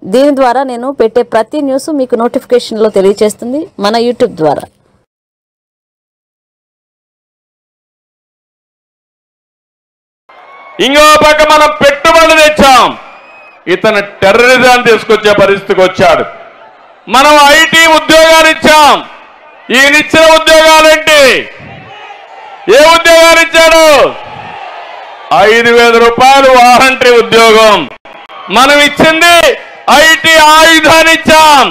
దీని ద్వారా నేను పెట్టే ప్రతి న్యూస్ మీకు నోటిఫికేషన్లో తెలియజేస్తుంది మన యూట్యూబ్ ద్వారా. ఇంకో పక్క మనం పెట్టుబడులు తెచ్చాం, ఇతను టెర్రరిజం తీసుకొచ్చే పరిస్థితికి వచ్చాడు. మనం ఐటీ ఉద్యోగాలు ఇచ్చాం, ఈయనిచ్చిన ఉద్యోగాలేంటి? ఏ ఉద్యోగాలు ఇచ్చాడు? 5,000 రూపాయలు వాలంటరీ ఉద్యోగం. మనం ఇచ్చింది ఐటీ ఆయుధాన్ని ఇచ్చాం.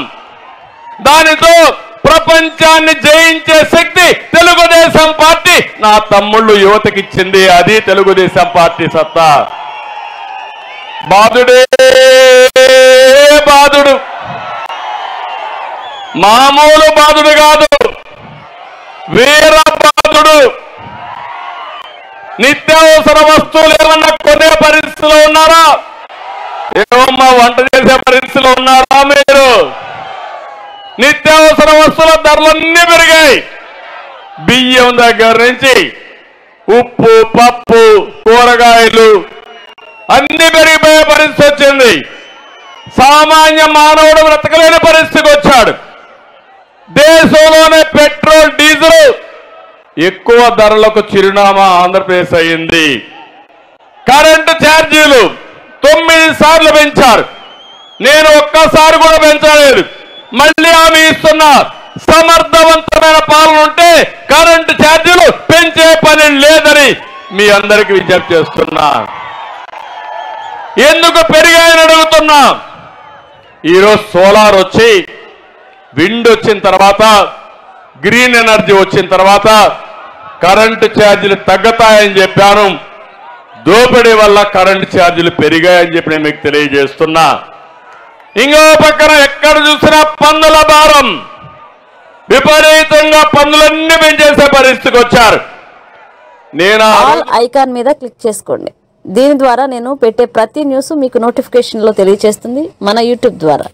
దానితో ప్రపంచాన్ని జయించే శక్తి తెలుగుదేశం పార్టీ నా తమ్ముళ్ళు యువతకి ఇచ్చింది. అది తెలుగుదేశం పార్టీ సత్తా. బాధుడే బాధుడు, మామూలు బాధుడు కాదు, వీర బాధుడు. నిత్యావసర వస్తువులు ఏమన్నా కొనే పరిస్థితిలో ఉన్నారా? ఏమమ్మా వంట చేసే పరిస్థితిలో ఉన్నారా మీరు? నిత్యావసర వస్తువుల ధరలన్నీ పెరిగాయి. బియ్యం దగ్గర నుంచి ఉప్పు, పప్పు, కూరగాయలు అన్ని పెరిగిపోయే పరిస్థితి వచ్చింది. సామాన్య మానవుడు బ్రతకలేని పరిస్థితికి వచ్చాడు. దేశంలోనే పెట్రోల్, డీజిల్ ఎక్కువ ధరలకు చిరునామా ఆంధ్రప్రదేశ్ అయింది. కరెంటు ఛార్జీలు 9 సార్లు పెంచారు. నేను ఒక్కసారి కూడా పెంచలేదు. మళ్ళీ హామీ ఇస్తున్నా, సమర్థవంతమైన పాలన ఉంటే కరెంటు ఛార్జీలు పెంచే పని లేదని మీ అందరికీ విజ్ఞప్తి చేస్తున్నా. ఎందుకు పెరిగాయని అడుగుతున్నా. ఈరోజు సోలార్ వచ్చి, విండ్ వచ్చిన తర్వాత, గ్రీన్ ఎనర్జీ వచ్చిన తర్వాత కరెంటు ఛార్జీలు తగ్గుతాయని చెప్పాను. దోపిడీ వల్ల కరెంటు ఛార్జీలు పెరిగాయని చెప్పి నేను మీకు తెలియజేస్తున్నా. ఇంకో పక్కన ఎక్కడ చూసినా పన్నుల భారం, విపరీతంగా పన్నులన్నీ పెంచేసే పరిస్థితికి వచ్చారు. నేను ఆల్ ఐకాన్ మీద క్లిక్ చేసుకోండి. దీని ద్వారా నేను పెట్టే ప్రతి న్యూస్ మీకు నోటిఫికేషన్లో తెలియజేస్తుంది మన యూట్యూబ్ ద్వారా.